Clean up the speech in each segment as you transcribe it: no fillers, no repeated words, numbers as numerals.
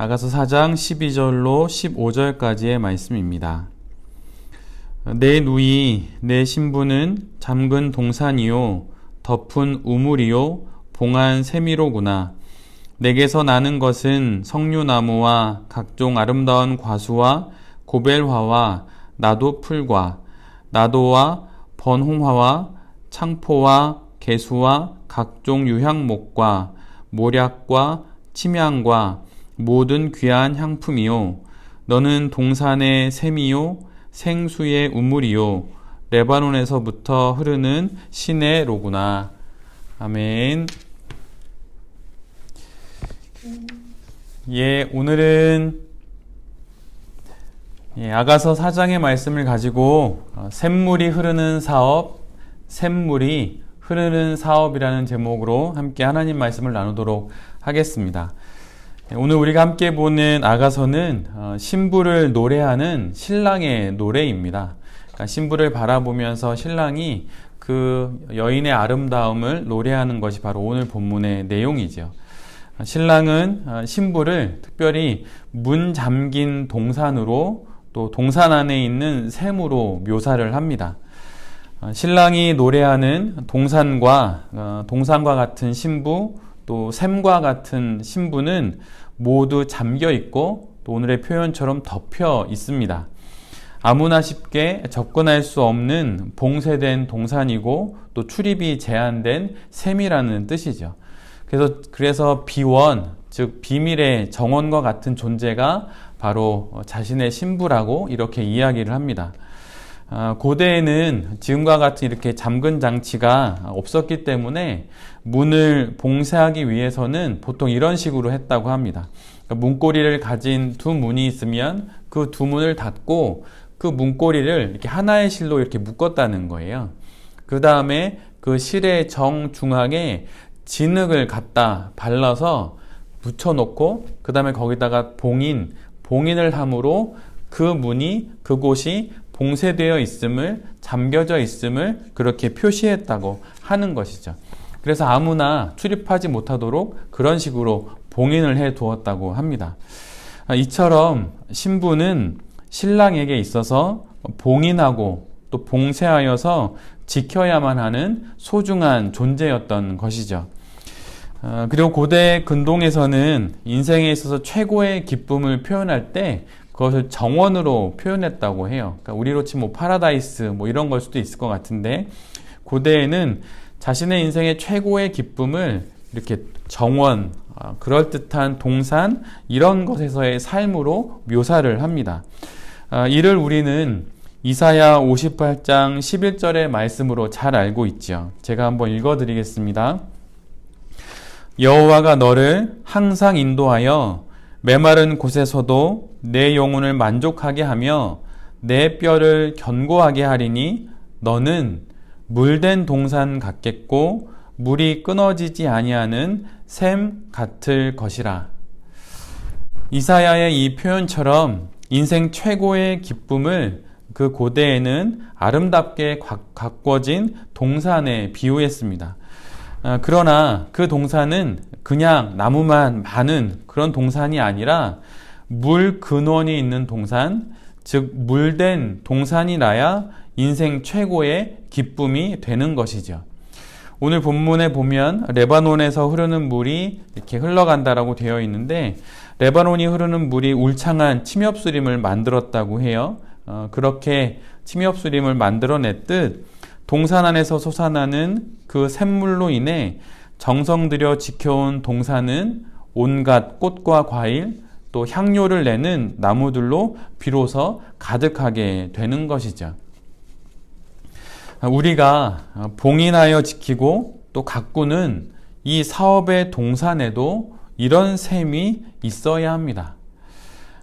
아가서 4장 12절로 15절까지의 말씀입니다. 내 누이 내 신부는 잠근 동산이요 덮은 우물이요 봉한 세미로구나. 내게서 나는 것은 석류나무와 각종 아름다운 과수와 고벨화와 나도풀과 나도와 번홍화와 창포와 개수와 각종 유향목과 모략과 침향과 모든 귀한 향품이요 너는 동산의 샘이요 생수의 우물이요 레바논에서부터 흐르는 시내로구나. 아멘. 오늘은 아가서 4장의 말씀을 가지고 샘물이 흐르는 사업, 샘물이 흐르는 사업이라는 제목으로 함께 하나님 말씀을 나누도록 하겠습니다. 오늘 우리가 함께 보는 아가서는 신부를 노래하는 신랑의 노래입니다. 그러니까 신부를 바라보면서 신랑이 그 여인의 아름다움을 노래하는 것이 바로 오늘 본문의 내용이죠. 신랑은 신부를 특별히 문 잠긴 동산으로 또 동산 안에 있는 샘으로 묘사를 합니다. 신랑이 노래하는 동산과 같은 신부, 또 샘과 같은 신부는 모두 잠겨 있고 또 오늘의 표현처럼 덮여 있습니다. 아무나 쉽게 접근할 수 없는 봉쇄된 동산이고 또 출입이 제한된 샘이라는 뜻이죠. 그래서 비원, 즉 비밀의 정원과 같은 존재가 바로 자신의 신부라고 이렇게 이야기를 합니다. 고대에는 지금과 같은 이렇게 잠근 장치가 없었기 때문에 문을 봉쇄하기 위해서는 보통 이런 식으로 했다고 합니다. 그러니까 문고리를 가진 두 문이 있으면 그 두 문을 닫고 그 문고리를 이렇게 하나의 실로 이렇게 묶었다는 거예요. 그 다음에 그 실의 정중앙에 진흙을 갖다 발라서 붙여놓고 그 다음에 거기다가 봉인을 함으로 그곳이 봉쇄되어 있음을, 잠겨져 있음을 그렇게 표시했다고 하는 것이죠. 그래서 아무나 출입하지 못하도록 그런 식으로 봉인을 해 두었다고 합니다. 이처럼 신부는 신랑에게 있어서 봉인하고 또 봉쇄하여서 지켜야만 하는 소중한 존재였던 것이죠. 그리고 고대 근동에서는 인생에 있어서 최고의 기쁨을 표현할 때 그것을 정원으로 표현했다고 해요. 그러니까 우리로 치면 파라다이스 이런 걸 수도 있을 것 같은데 고대에는 자신의 인생의 최고의 기쁨을 이렇게 정원, 그럴듯한 동산 이런 것에서의 삶으로 묘사를 합니다. 이를 우리는 이사야 58장 11절의 말씀으로 잘 알고 있죠. 제가 한번 읽어드리겠습니다. 여호와가 너를 항상 인도하여 메마른 곳에서도 내 영혼을 만족하게 하며 내 뼈를 견고하게 하리니 너는 물된 동산 같겠고 물이 끊어지지 아니하는 샘 같을 것이라. 이사야의 이 표현처럼 인생 최고의 기쁨을 그 고대에는 아름답게 가꿔진 동산에 비유했습니다. 그러나 그 동산은 그냥 나무만 많은 그런 동산이 아니라 물 근원이 있는 동산, 즉 물된 동산이라야 인생 최고의 기쁨이 되는 것이죠. 오늘 본문에 보면 레바논에서 흐르는 물이 이렇게 흘러간다라고 되어 있는데 레바논이 흐르는 물이 울창한 침엽수림을 만들었다고 해요. 그렇게 침엽수림을 만들어냈듯 동산 안에서 솟아나는 그 샘물로 인해 정성 들여 지켜온 동산은 온갖 꽃과 과일 또 향료를 내는 나무들로 비로소 가득하게 되는 것이죠. 우리가 봉인하여 지키고 또 가꾸는 이 사업의 동산에도 이런 셈이 있어야 합니다.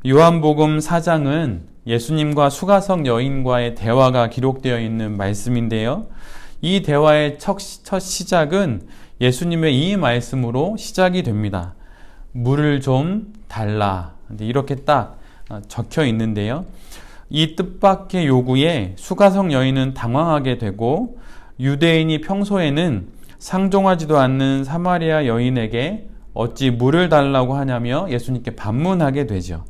요한복음 4장은 예수님과 수가성 여인과의 대화가 기록되어 있는 말씀인데요. 이 대화의 첫 시작은 예수님의 이 말씀으로 시작이 됩니다. 물을 좀 달라. 이렇게 딱 적혀 있는데요. 이 뜻밖의 요구에 수가성 여인은 당황하게 되고 유대인이 평소에는 상종하지도 않는 사마리아 여인에게 어찌 물을 달라고 하냐며 예수님께 반문하게 되죠.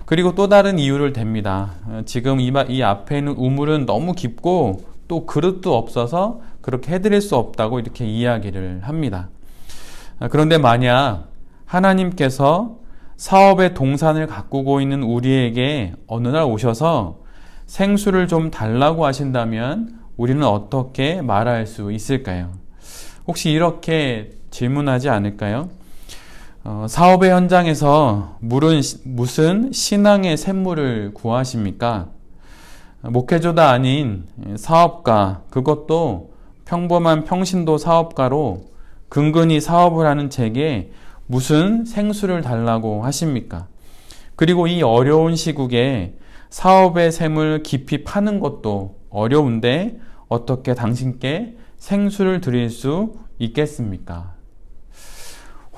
그리고 또 다른 이유를 댑니다. 지금 이 앞에 있는 우물은 너무 깊고 또 그릇도 없어서 그렇게 해드릴 수 없다고 이렇게 이야기를 합니다. 그런데 만약 하나님께서 사업의 동산을 가꾸고 있는 우리에게 어느 날 오셔서 생수를 좀 달라고 하신다면 우리는 어떻게 말할 수 있을까요? 혹시 이렇게 질문하지 않을까요? 사업의 현장에서 무슨 신앙의 샘물을 구하십니까? 목회자도 아닌 사업가, 그것도 평범한 평신도 사업가로 근근히 사업을 하는 제게 무슨 생수를 달라고 하십니까? 그리고 이 어려운 시국에 사업의 샘을 깊이 파는 것도 어려운데 어떻게 당신께 생수를 드릴 수 있겠습니까?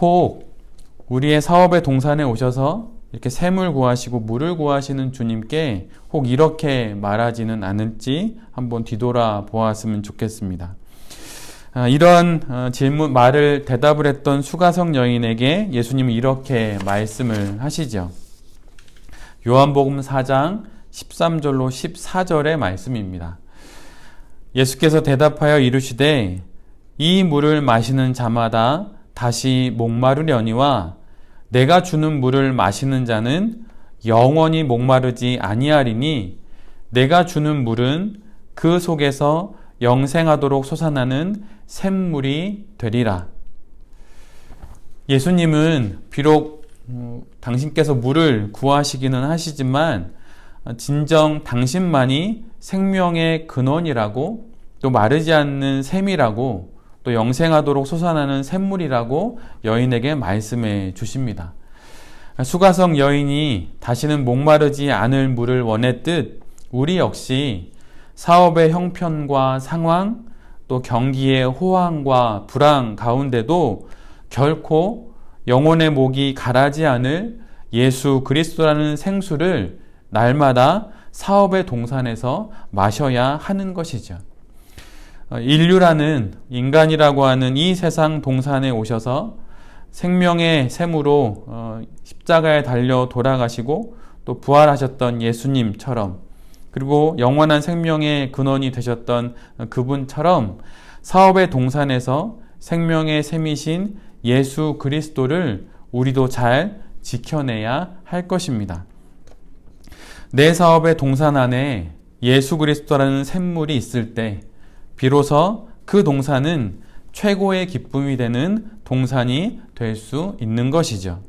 혹 우리의 사업의 동산에 오셔서 이렇게 샘을 구하시고 물을 구하시는 주님께 혹 이렇게 말하지는 않을지 한번 뒤돌아 보았으면 좋겠습니다. 이런 대답을 했던 수가성 여인에게 예수님은 이렇게 말씀을 하시죠. 요한복음 4장 13절로 14절의 말씀입니다. 예수께서 대답하여 이르시되 이 물을 마시는 자마다 다시 목마르려니와 내가 주는 물을 마시는 자는 영원히 목마르지 아니하리니 내가 주는 물은 그 속에서 영생하도록 솟아나는 샘물이 되리라. 예수님은 비록 당신께서 물을 구하시기는 하시지만 진정 당신만이 생명의 근원이라고 또 마르지 않는 샘이라고 또 영생하도록 솟아나는 샘물이라고 여인에게 말씀해 주십니다. 수가성 여인이 다시는 목마르지 않을 물을 원했듯 우리 역시 사업의 형편과 상황 또 경기의 호황과 불황 가운데도 결코 영혼의 목이 가라지 않을 예수 그리스도라는 생수를 날마다 사업의 동산에서 마셔야 하는 것이죠. 인류라는 인간이라고 하는 이 세상 동산에 오셔서 생명의 샘으로 십자가에 달려 돌아가시고 또 부활하셨던 예수님처럼 그리고 영원한 생명의 근원이 되셨던 그분처럼 사업의 동산에서 생명의 샘이신 예수 그리스도를 우리도 잘 지켜내야 할 것입니다. 내 사업의 동산 안에 예수 그리스도라는 샘물이 있을 때 비로소 그 동산은 최고의 기쁨이 되는 동산이 될 수 있는 것이죠.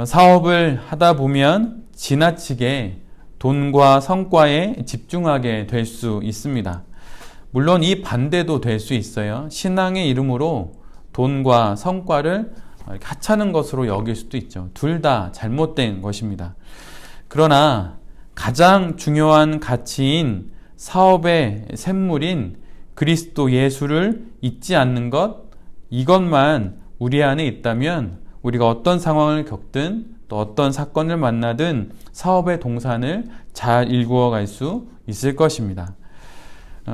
사업을 하다 보면 지나치게 돈과 성과에 집중하게 될 수 있습니다. 물론 이 반대도 될 수 있어요. 신앙의 이름으로 돈과 성과를 하찮은 것으로 여길 수도 있죠. 둘 다 잘못된 것입니다. 그러나 가장 중요한 가치인 사업의 샘물인 그리스도 예수를 잊지 않는 것, 이것만 우리 안에 있다면 우리가 어떤 상황을 겪든 또 어떤 사건을 만나든 사업의 동산을 잘 일구어 갈 수 있을 것입니다.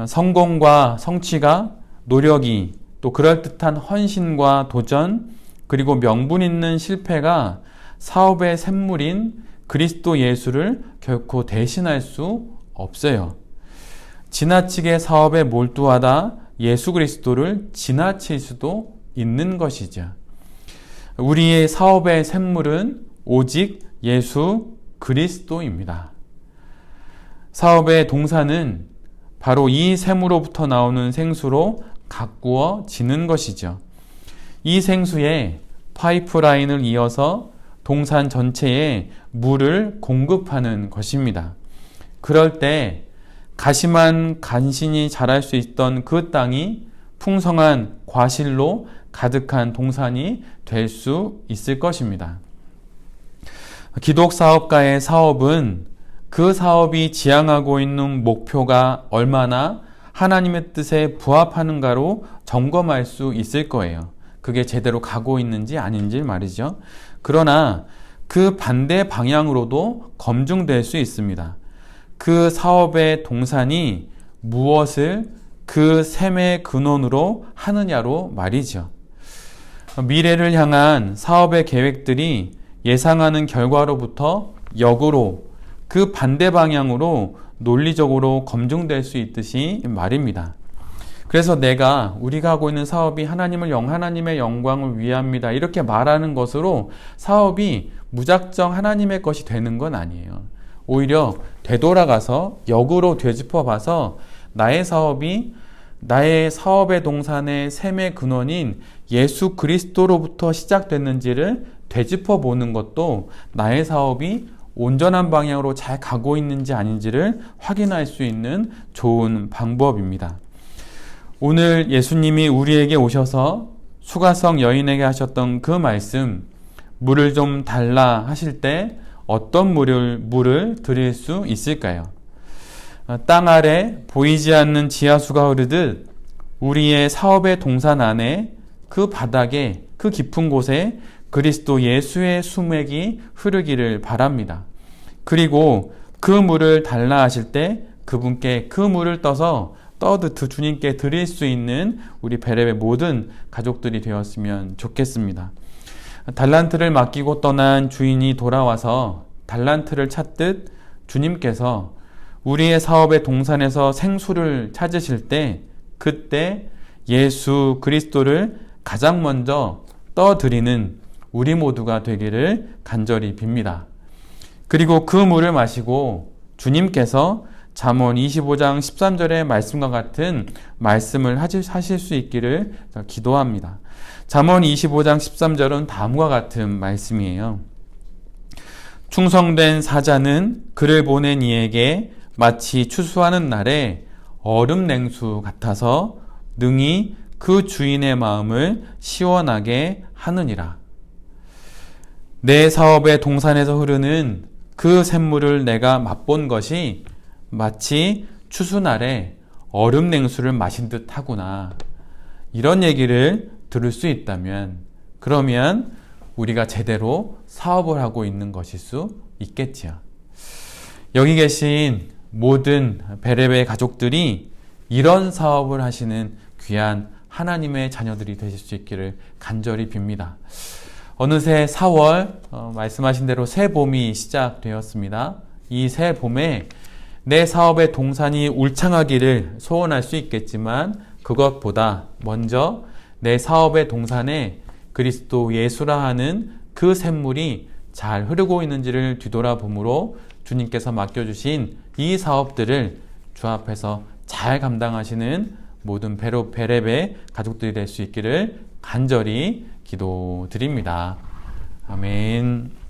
성공과 성취가, 노력이, 또 그럴듯한 헌신과 도전, 그리고 명분 있는 실패가 사업의 샘물인 그리스도 예수를 결코 대신할 수 없어요. 지나치게 사업에 몰두하다 예수 그리스도를 지나칠 수도 있는 것이죠. 우리의 사업의 샘물은 오직 예수 그리스도입니다. 사업의 동산은 바로 이 샘으로부터 나오는 생수로 가꾸어지는 것이죠. 이 생수에 파이프라인을 이어서 동산 전체에 물을 공급하는 것입니다. 그럴 때 가시만 간신히 자랄 수 있던 그 땅이 풍성한 과실로 가득한 동산이 될 수 있을 것입니다. 기독사업가의 사업은 그 사업이 지향하고 있는 목표가 얼마나 하나님의 뜻에 부합하는가로 점검할 수 있을 거예요. 그게 제대로 가고 있는지 아닌지 말이죠. 그러나 그 반대 방향으로도 검증될 수 있습니다. 그 사업의 동산이 무엇을 그 샘의 근원으로 하느냐로 말이죠. 미래를 향한 사업의 계획들이 예상하는 결과로부터 역으로 그 반대 방향으로 논리적으로 검증될 수 있듯이 말입니다. 그래서 우리가 하고 있는 사업이 하나님의 영광을 위함이다 이렇게 말하는 것으로 사업이 무작정 하나님의 것이 되는 건 아니에요. 오히려 되돌아가서 역으로 되짚어 봐서 나의 사업의 동산의 샘의 근원인 예수 그리스도로부터 시작됐는지를 되짚어 보는 것도 나의 사업이 온전한 방향으로 잘 가고 있는지 아닌지를 확인할 수 있는 좋은 방법입니다. 오늘 예수님이 우리에게 오셔서 수가성 여인에게 하셨던 그 말씀, 물을 좀 달라 하실 때 어떤 물을 드릴 수 있을까요? 땅 아래 보이지 않는 지하수가 흐르듯 우리의 사업의 동산 안에 그 바닥에 그 깊은 곳에 그리스도 예수의 수맥이 흐르기를 바랍니다. 그리고 그 물을 달라 하실 때 그분께 그 물을 떠듯 주님께 드릴 수 있는 우리 베레베 모든 가족들이 되었으면 좋겠습니다. 달란트를 맡기고 떠난 주인이 돌아와서 달란트를 찾듯 주님께서 우리의 사업의 동산에서 생수를 찾으실 때 그때 예수 그리스도를 가장 먼저 떠드리는 우리 모두가 되기를 간절히 빕니다. 그리고 그 물을 마시고 주님께서 잠언 25장 13절의 말씀과 같은 말씀을 하실 수 있기를 기도합니다. 잠언 25장 13절은 다음과 같은 말씀이에요. 충성된 사자는 그를 보낸 이에게 마치 추수하는 날에 얼음 냉수 같아서 능히 그 주인의 마음을 시원하게 하느니라. 내 사업의 동산에서 흐르는 그 샘물을 내가 맛본 것이 마치 추수날에 얼음 냉수를 마신 듯 하구나. 이런 얘기를 들을 수 있다면 그러면 우리가 제대로 사업을 하고 있는 것일 수 있겠지요. 여기 계신 모든 베레베 가족들이 이런 사업을 하시는 귀한 하나님의 자녀들이 되실 수 있기를 간절히 빕니다. 어느새 4월 말씀하신 대로 새 봄이 시작되었습니다. 이 새 봄에 내 사업의 동산이 울창하기를 소원할 수 있겠지만 그것보다 먼저 내 사업의 동산에 그리스도 예수라 하는 그 샘물이 잘 흐르고 있는지를 뒤돌아보므로 주님께서 맡겨주신 이 사업들을 주 앞에서 잘 감당하시는 모든 베레베 가족들이 될 수 있기를 간절히 기도드립니다. 아멘.